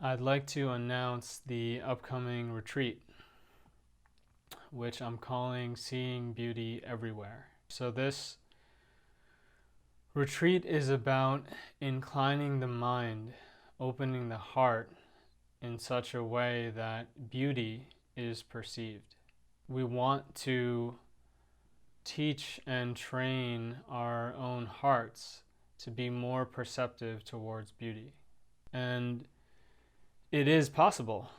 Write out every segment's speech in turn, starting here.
I'd like to announce the upcoming retreat, which I'm calling Seeing Beauty Everywhere. So this retreat is about inclining the mind, opening the heart in such a way that beauty is perceived. We want to teach and train our own hearts to be more perceptive towards beauty. And it is possible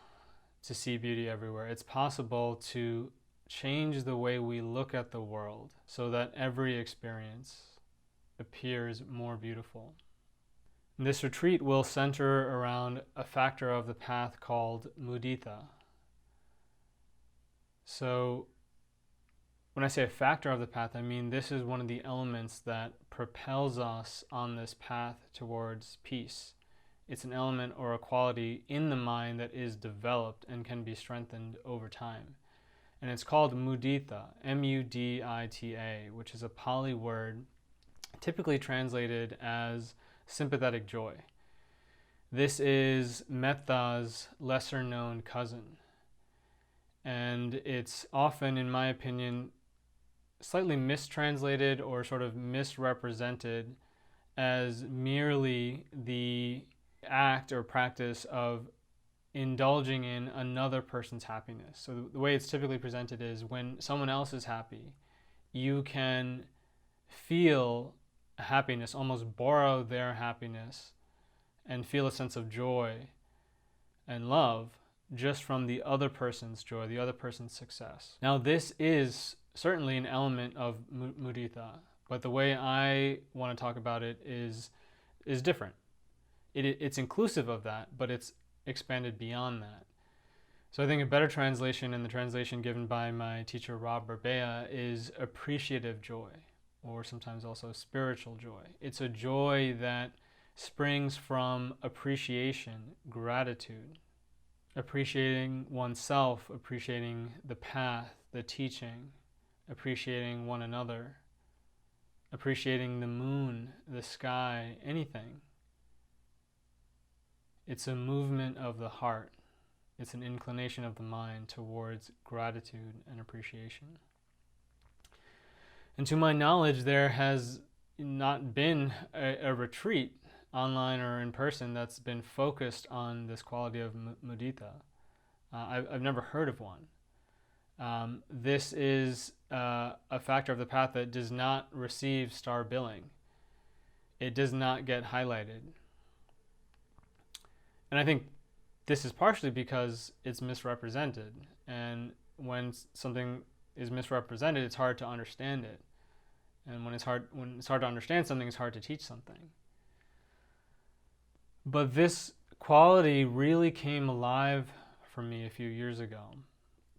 to see beauty everywhere. It's possible to change the way we look at the world so that every experience appears more beautiful. This retreat will center around a factor of the path called Mudita. So when I say a factor of the path, I mean this is one of the elements that propels us on this path towards peace. It's an element or a quality in the mind that is developed and can be strengthened over time. And it's called Mudita, M-U-D-I-T-A, which is a Pali word typically translated as sympathetic joy. This is metta's lesser known cousin. And it's often, in my opinion, slightly mistranslated or sort of misrepresented as merely the act or practice of indulging in another person's happiness. So the way it's typically presented is when someone else is happy, you can feel happiness, almost borrow their happiness, and feel a sense of joy and love just from the other person's joy, the other person's success. Now, this is certainly an element of mudita, but the way I want to talk about it is different. It's inclusive of that, but it's expanded beyond that. So I think a better translation, and the translation given by my teacher Rob Berbea, is appreciative joy, or sometimes also spiritual joy. It's a joy that springs from appreciation, gratitude, appreciating oneself, appreciating the path, the teaching, appreciating one another, appreciating the moon, the sky, anything. It's a movement of the heart. It's an inclination of the mind towards gratitude and appreciation. And to my knowledge, there has not been a retreat, online or in person, that's been focused on this quality of mudita. I've never heard of one. This is a factor of the path that does not receive star billing. It does not get highlighted. And I think this is partially because it's misrepresented. And when something is misrepresented, it's hard to understand it. And when it's hard to understand something, it's hard to teach something. But this quality really came alive for me a few years ago.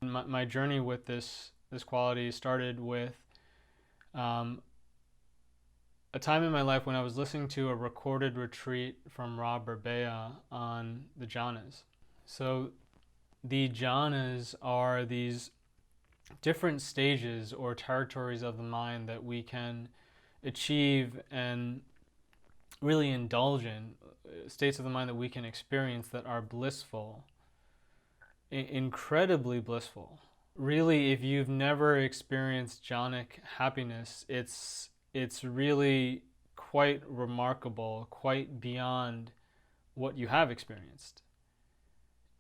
My journey with this quality started with a time in my life when I was listening to a recorded retreat from Rob Berbea on the jhanas. So the jhanas are these different stages or territories of the mind that we can achieve and really indulge in, states of the mind that we can experience that are blissful, incredibly blissful. Really, if you've never experienced jhanic happiness, it's really quite remarkable, quite beyond what you have experienced.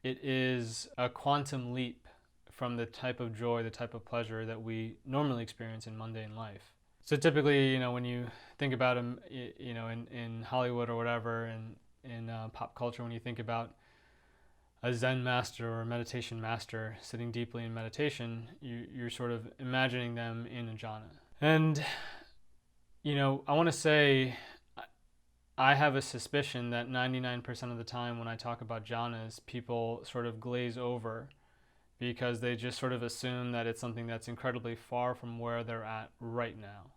It is a quantum leap from the type of joy, the type of pleasure that we normally experience in mundane life. So typically, when you think about them, in Hollywood or whatever, and in pop culture, when you think about a Zen master or a meditation master sitting deeply in meditation, you're sort of imagining them in a jhana. And I want to say I have a suspicion that 99% of the time when I talk about jhanas, people sort of glaze over because they just sort of assume that it's something that's incredibly far from where they're at right now.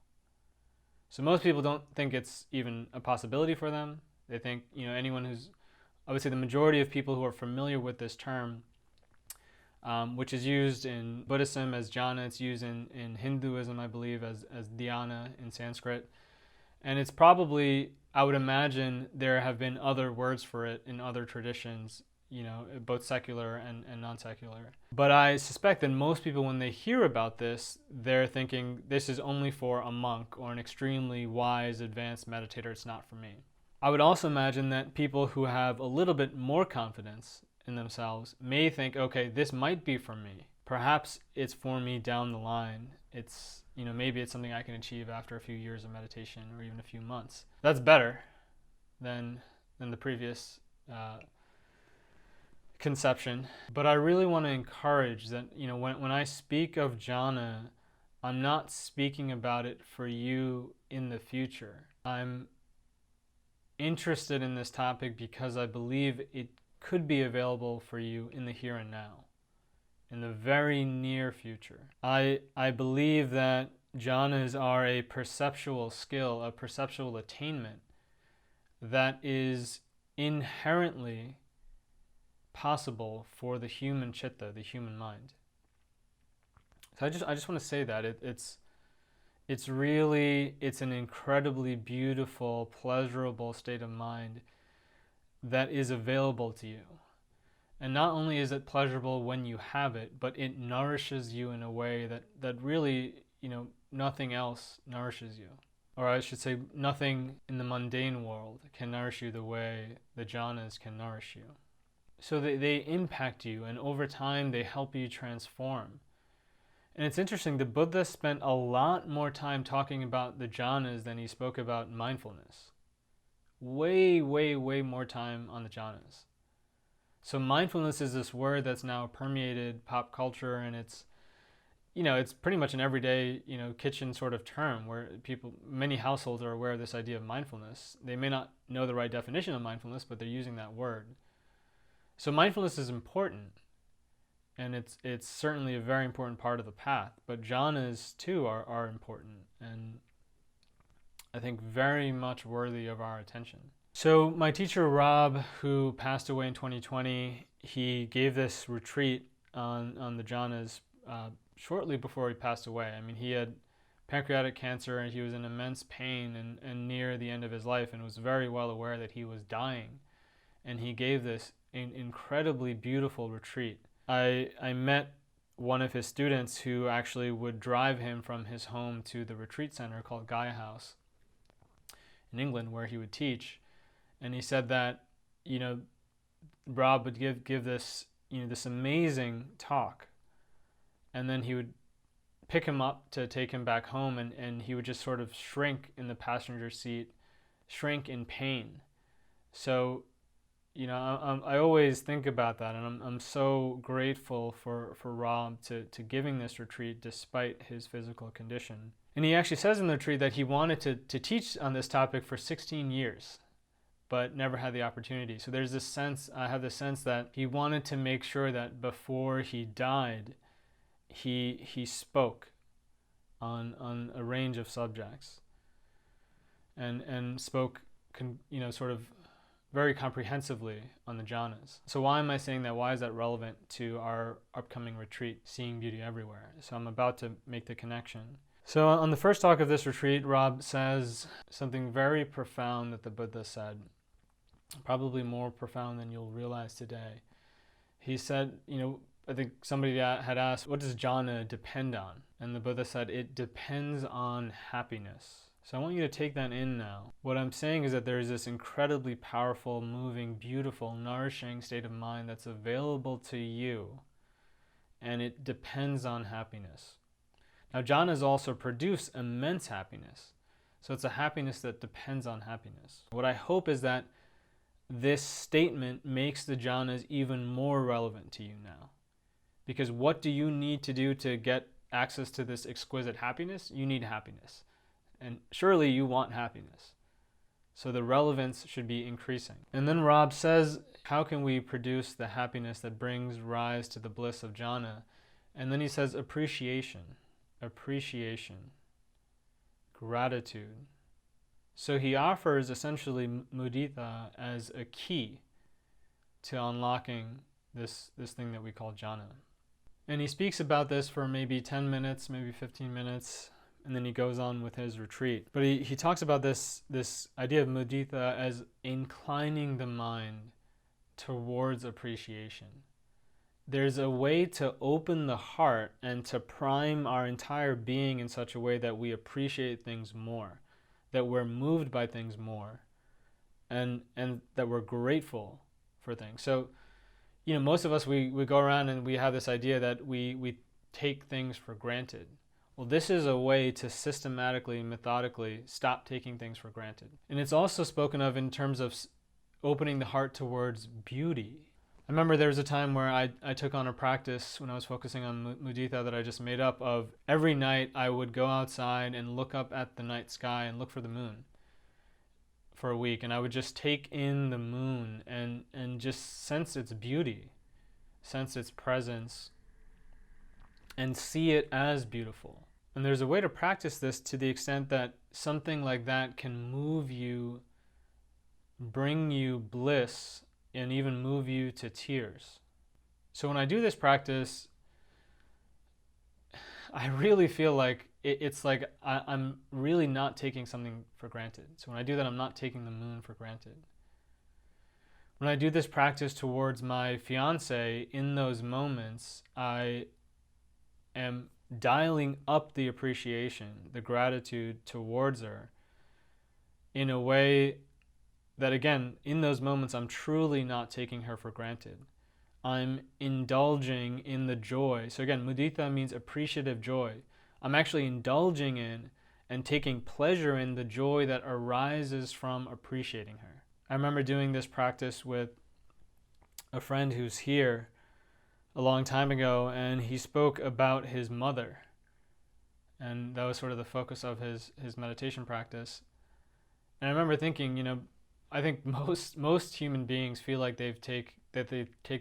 So most people don't think it's even a possibility for them. They think, anyone who's, I would say the majority of people who are familiar with this term, which is used in Buddhism as jhana, it's used in Hinduism, I believe, as dhyana in Sanskrit. And it's probably, I would imagine there have been other words for it in other traditions, both secular and non-secular. But I suspect that most people, when they hear about this, they're thinking this is only for a monk or an extremely wise, advanced meditator. It's not for me. I would also imagine that people who have a little bit more confidence in themselves may think, okay, this might be for me. Perhaps it's for me down the line. It's, maybe it's something I can achieve after a few years of meditation or even a few months. That's better than the previous conception. But I really want to encourage that, when I speak of jhana, I'm not speaking about it for you in the future. I'm interested in this topic because I believe it could be available for you in the here and now, in the very near future. I believe that jhanas are a perceptual skill, a perceptual attainment that is inherently possible for the human chitta, the human mind. So I just want to say that it's an incredibly beautiful, pleasurable state of mind that is available to you. And not only is it pleasurable when you have it, but it nourishes you in a way that really, nothing else nourishes you. Or I should say, nothing in the mundane world can nourish you the way the jhanas can nourish you. So they impact you, and over time they help you transform. And it's interesting, the Buddha spent a lot more time talking about the jhanas than he spoke about mindfulness. Way, way, way more time on the jhanas. So mindfulness is this word that's now permeated pop culture, and it's pretty much an everyday, kitchen sort of term where many households are aware of this idea of mindfulness. They may not know the right definition of mindfulness, but they're using that word. So mindfulness is important, and it's certainly a very important part of the path, but jhanas too are important, and I think very much worthy of our attention. So my teacher Rob, who passed away in 2020, he gave this retreat on the jhanas shortly before he passed away. I mean, he had pancreatic cancer, and he was in immense pain and near the end of his life, and was very well aware that he was dying. And he gave this incredibly beautiful retreat. I met one of his students who actually would drive him from his home to the retreat center called Gaia House in England, where he would teach. And he said that, Rob would give this, this amazing talk, and then he would pick him up to take him back home, and he would just sort of shrink in the passenger seat, shrink in pain. So, I always think about that, and I'm so grateful for Rob to giving this retreat despite his physical condition. And he actually says in the retreat that he wanted to teach on this topic for 16 years, but never had the opportunity. So there's this sense, I have this sense that he wanted to make sure that before he died, he spoke on a range of subjects, and spoke, sort of very comprehensively on the jhanas. So why am I saying that? Why is that relevant to our upcoming retreat, Seeing Beauty Everywhere? So I'm about to make the connection. So on the first talk of this retreat, Rob says something very profound that the Buddha said, probably more profound than you'll realize today. He said, I think somebody had asked, what does jhana depend on? And the Buddha said, it depends on happiness. So I want you to take that in now. What I'm saying is that there is this incredibly powerful, moving, beautiful, nourishing state of mind that's available to you, and it depends on happiness. Now, jhanas also produce immense happiness. So it's a happiness that depends on happiness. What I hope is that this statement makes the jhanas even more relevant to you now. Because what do you need to do to get access to this exquisite happiness? You need happiness. And surely you want happiness. So the relevance should be increasing. And then Rob says, how can we produce the happiness that brings rise to the bliss of jhana? And then he says appreciation, gratitude. So he offers essentially mudita as a key to unlocking this thing that we call jhana. And he speaks about this for maybe 10 minutes, maybe 15 minutes, and then he goes on with his retreat. But he talks about this idea of mudita as inclining the mind towards appreciation. There's a way to open the heart and to prime our entire being in such a way that we appreciate things more, that we're moved by things more, and that we're grateful for things. So, most of us, we go around and we have this idea that we take things for granted. Well, this is a way to systematically, methodically stop taking things for granted. And it's also spoken of in terms of opening the heart towards beauty. I remember there was a time where I took on a practice when I was focusing on Mudita that I just made up of every night I would go outside and look up at the night sky and look for the moon for a week. And I would just take in the moon and just sense its beauty, sense its presence, and see it as beautiful. And there's a way to practice this to the extent that something like that can move you, bring you bliss, and even move you to tears. So when I do this practice, I really feel like it's like I'm really not taking something for granted. So when I do that, I'm not taking the moon for granted. When I do this practice towards my fiance, in those moments, I am dialing up the appreciation, the gratitude towards her in a way that, again, in those moments, I'm truly not taking her for granted. I'm indulging in the joy. So again, mudita means appreciative joy. I'm actually indulging in and taking pleasure in the joy that arises from appreciating her. I remember doing this practice with a friend who's here a long time ago, and he spoke about his mother. And that was sort of the focus of his meditation practice. And I remember thinking, I think most human beings feel like they take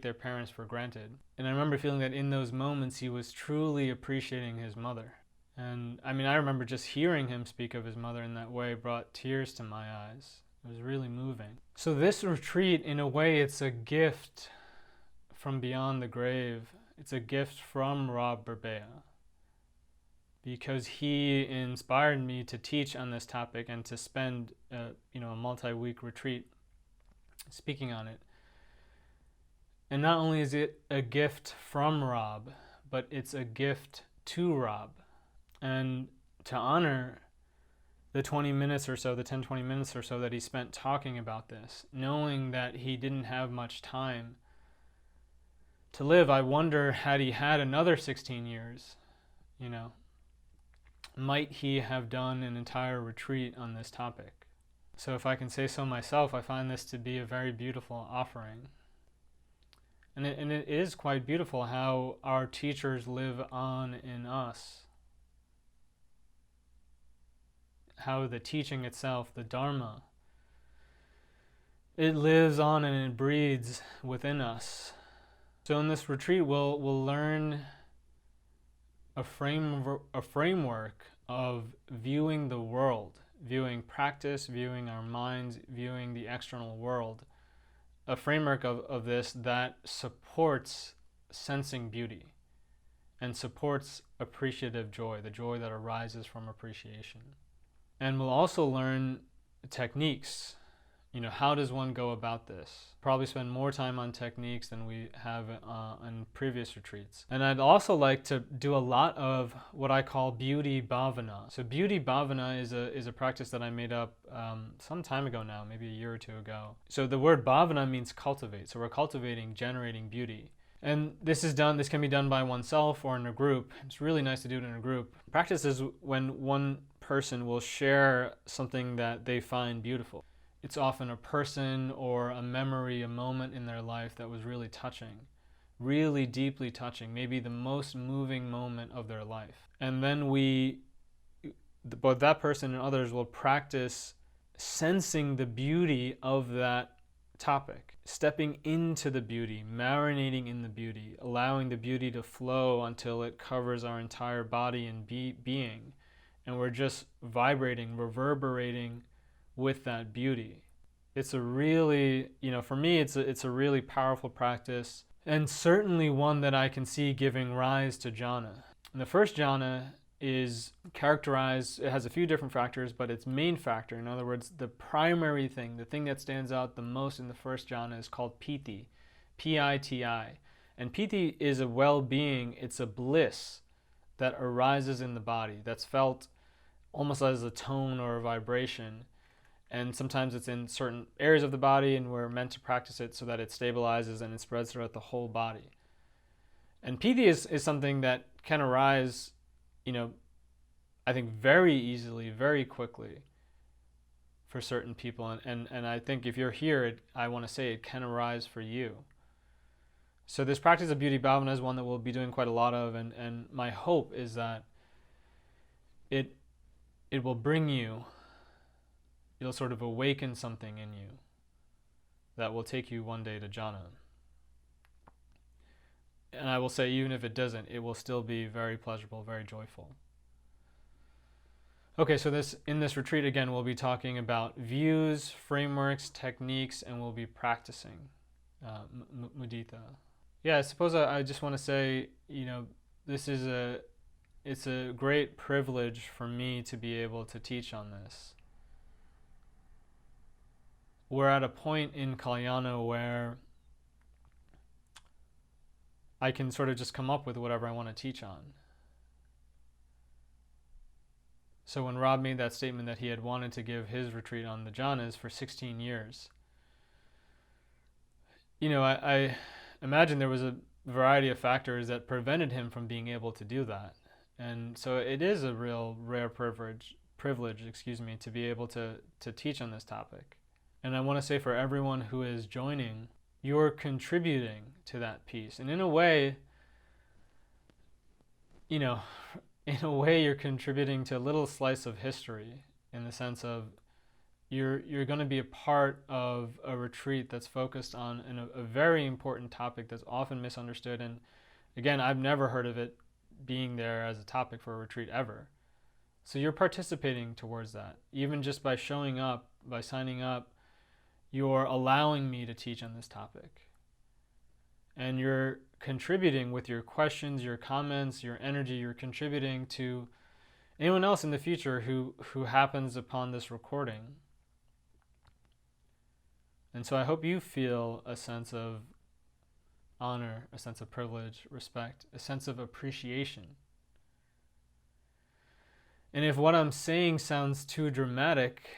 their parents for granted. And I remember feeling that in those moments he was truly appreciating his mother. And I remember just hearing him speak of his mother in that way brought tears to my eyes. It was really moving. So this retreat, in a way, it's a gift from beyond the grave. It's a gift from Rob Berbea, because he inspired me to teach on this topic and to spend a multi-week retreat speaking on it. And not only is it a gift from Rob, but it's a gift to Rob. And to honor the 20 minutes or so, the 10-20 minutes or so that he spent talking about this, knowing that he didn't have much time to live, I wonder, had he had another 16 years, might he have done an entire retreat on this topic? So if I can say so myself, I find this to be a very beautiful offering. And it is quite beautiful how our teachers live on in us. How the teaching itself, the Dharma, it lives on and it breathes within us. So in this retreat, we'll learn a framework of viewing the world, viewing practice, viewing our minds, viewing the external world. A framework of this that supports sensing beauty and supports appreciative joy, the joy that arises from appreciation. And we'll also learn techniques. How does one go about this? Probably spend more time on techniques than we have on previous retreats. And I'd also like to do a lot of what I call beauty bhavana. So beauty bhavana is a practice that I made up some time ago now, maybe a year or two ago. So the word bhavana means cultivate. So we're cultivating, generating beauty. And this can be done by oneself or in a group. It's really nice to do it in a group. Practice is when one person will share something that they find beautiful. It's often a person or a memory, a moment in their life that was really touching, really deeply touching, maybe the most moving moment of their life. And then both that person and others will practice sensing the beauty of that topic, stepping into the beauty, marinating in the beauty, allowing the beauty to flow until it covers our entire body and being. And we're just vibrating, reverberating with that beauty. It's a really, for me, it's a really powerful practice, and certainly one that I can see giving rise to jhana. And the first jhana is characterized, it has a few different factors, but its main factor, in other words, the primary thing, the thing that stands out the most in the first jhana is called piti, P-I-T-I. And piti is a well-being, it's a bliss that arises in the body, that's felt almost as a tone or a vibration. And sometimes it's in certain areas of the body, and we're meant to practice it so that it stabilizes and it spreads throughout the whole body. And piti is something that can arise, I think very easily, very quickly for certain people. And I think if you're here, I want to say it can arise for you. So this practice of beauty bhavana is one that we'll be doing quite a lot of, and my hope is that it will bring you, it'll sort of awaken something in you that will take you one day to jhana. And I will say, even if it doesn't, it will still be very pleasurable, very joyful. Okay, so in this retreat, again, we'll be talking about views, frameworks, techniques, and we'll be practicing mudita. Yeah, I suppose I just want to say, it's a great privilege for me to be able to teach on this. We're at a point in Kalyana where I can sort of just come up with whatever I want to teach on. So when Rob made that statement that he had wanted to give his retreat on the jhanas for 16 years, I imagine there was a variety of factors that prevented him from being able to do that. And so it is a real rare privilege, to be able to teach on this topic. And I want to say, for everyone who is joining, you're contributing to that piece. And in a way, you're contributing to a little slice of history, in the sense of you're going to be a part of a retreat that's focused on a very important topic that's often misunderstood. And again, I've never heard of it being there as a topic for a retreat ever. So you're participating towards that. Even just by showing up, by signing up, you're allowing me to teach on this topic. And you're contributing with your questions, your comments, your energy. You're contributing to anyone else in the future who happens upon this recording. And so I hope you feel a sense of honor, a sense of privilege, respect, a sense of appreciation. And if what I'm saying sounds too dramatic,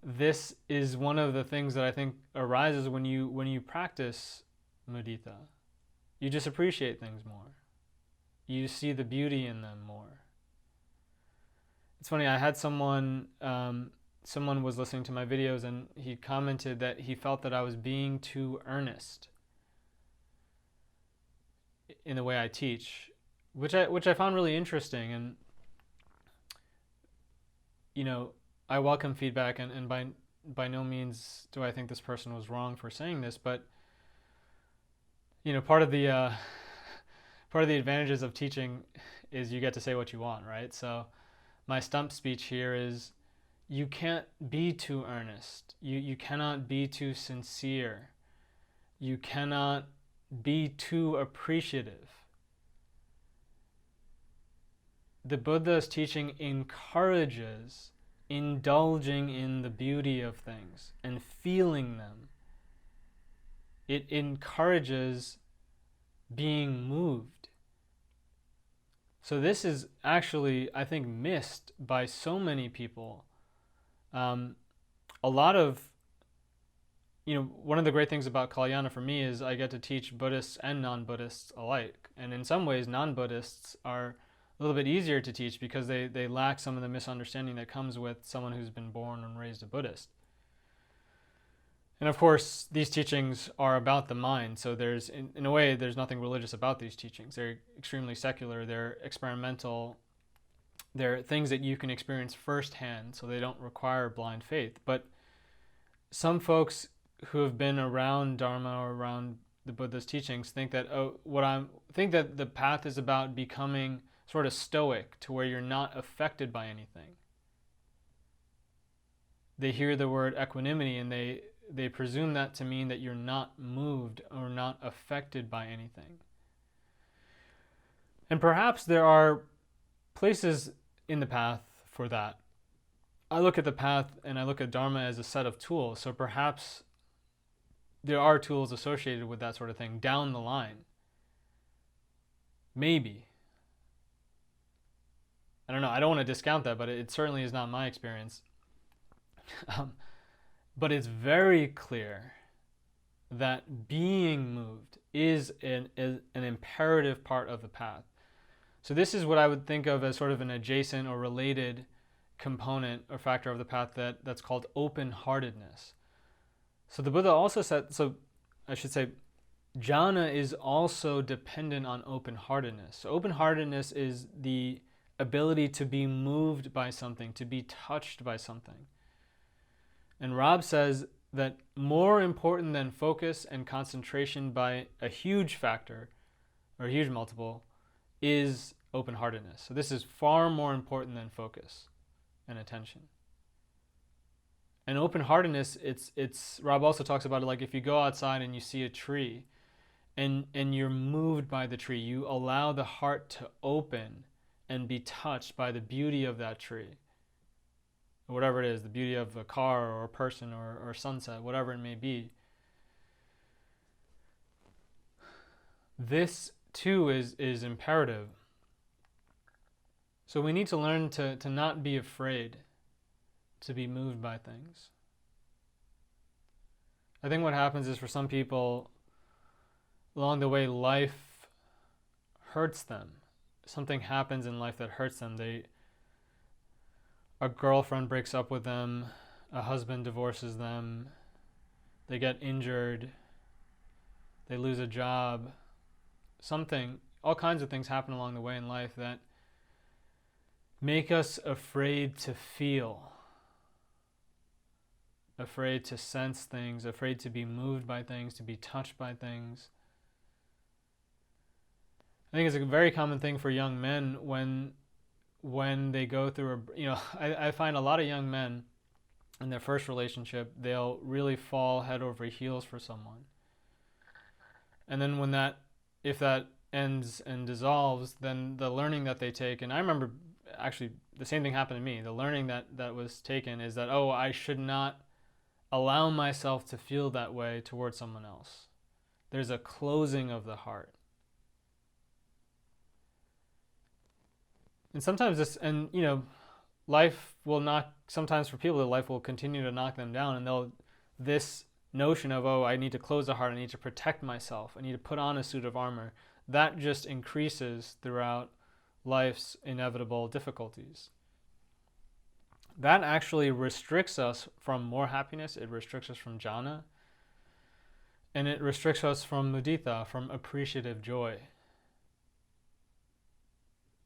this is one of the things that I think arises when you practice mudita. You just appreciate things more. You see the beauty in them more. It's funny, I had someone was listening to my videos, and he commented that he felt that I was being too earnest in the way I teach, which I found really interesting. And I welcome feedback, and by no means do I think this person was wrong for saying this, but part of the advantages of teaching is you get to say what you want, right? So my stump speech here is, you can't be too earnest. You cannot be too sincere. You cannot be too appreciative. The Buddha's teaching encourages indulging in the beauty of things and feeling them. It encourages being moved. So this is actually, I think, missed by so many people. A lot of, one of the great things about Kalyana for me is I get to teach Buddhists and non-Buddhists alike. And in some ways, non-Buddhists are a little bit easier to teach because they lack some of the misunderstanding that comes with someone who's been born and raised a Buddhist. And of course, these teachings are about the mind. So there's, in a way, there's nothing religious about these teachings. They're extremely secular. They're experimental. They're things that you can experience firsthand, so they don't require blind faith. But some folks who have been around Dharma or around the Buddha's teachings think that think that the path is about becoming sort of stoic, to where you're not affected by anything. They hear the word equanimity and they presume that to mean that you're not moved or not affected by anything. And perhaps there are places in the path for that. I look at the path and I look at Dharma as a set of tools. So perhaps there are tools associated with that sort of thing down the line. Maybe. I don't know. I don't want to discount that, but it certainly is not my experience. But it's very clear that being moved is an imperative part of the path. So this is what I would think of as sort of an adjacent or related component or factor of the path that's called open-heartedness. So the Buddha also said, so I should say, jhana is also dependent on open-heartedness. So open-heartedness is the ability to be moved by something, to be touched by something. And Rob says that more important than focus and concentration by a huge factor, or a huge multiple, is open-heartedness. So this is far more important than focus and attention. And open-heartedness, it's Rob also talks about it like if you go outside and you see a tree and you're moved by the tree, you allow the heart to open and be touched by the beauty of that tree. Whatever it is, the beauty of a car or a person or sunset, whatever it may be. This too is imperative. So we need to learn to not be afraid to be moved by things. I think what happens is for some people, along the way, life hurts them. Something happens in life that hurts them. A girlfriend breaks up with them, a husband divorces them, they get injured, they lose a job, all kinds of things happen along the way in life that make us afraid to feel, afraid to sense things, afraid to be moved by things, to be touched by things. I think it's a very common thing for young men when they go through I find a lot of young men in their first relationship, they'll really fall head over heels for someone. And then if that ends and dissolves, then the learning that they take, and I remember actually the same thing happened to me, the learning that was taken is that, I should not allow myself to feel that way towards someone else. There's a closing of the heart. And sometimes life will sometimes for people, life will continue to knock them down, and this notion of, I need to close the heart, I need to protect myself, I need to put on a suit of armor, that just increases throughout life's inevitable difficulties. That actually restricts us from more happiness, it restricts us from jhana, and it restricts us from mudita, from appreciative joy.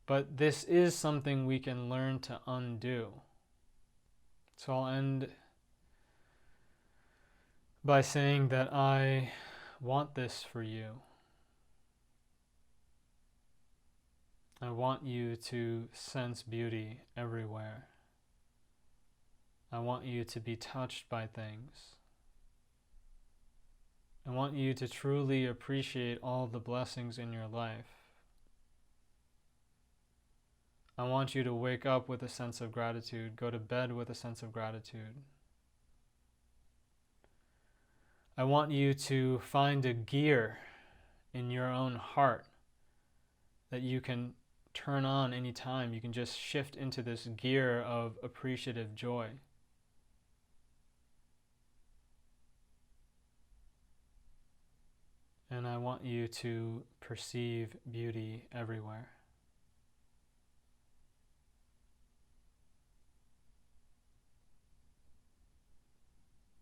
But this is something we can learn to undo. So I'll end by saying that I want this for you. I want you to sense beauty everywhere. I want you to be touched by things. I want you to truly appreciate all the blessings in your life. I want you to wake up with a sense of gratitude, go to bed with a sense of gratitude. I want you to find a gear in your own heart that you can turn on anytime. You can just shift into this gear of appreciative joy. And I want you to perceive beauty everywhere.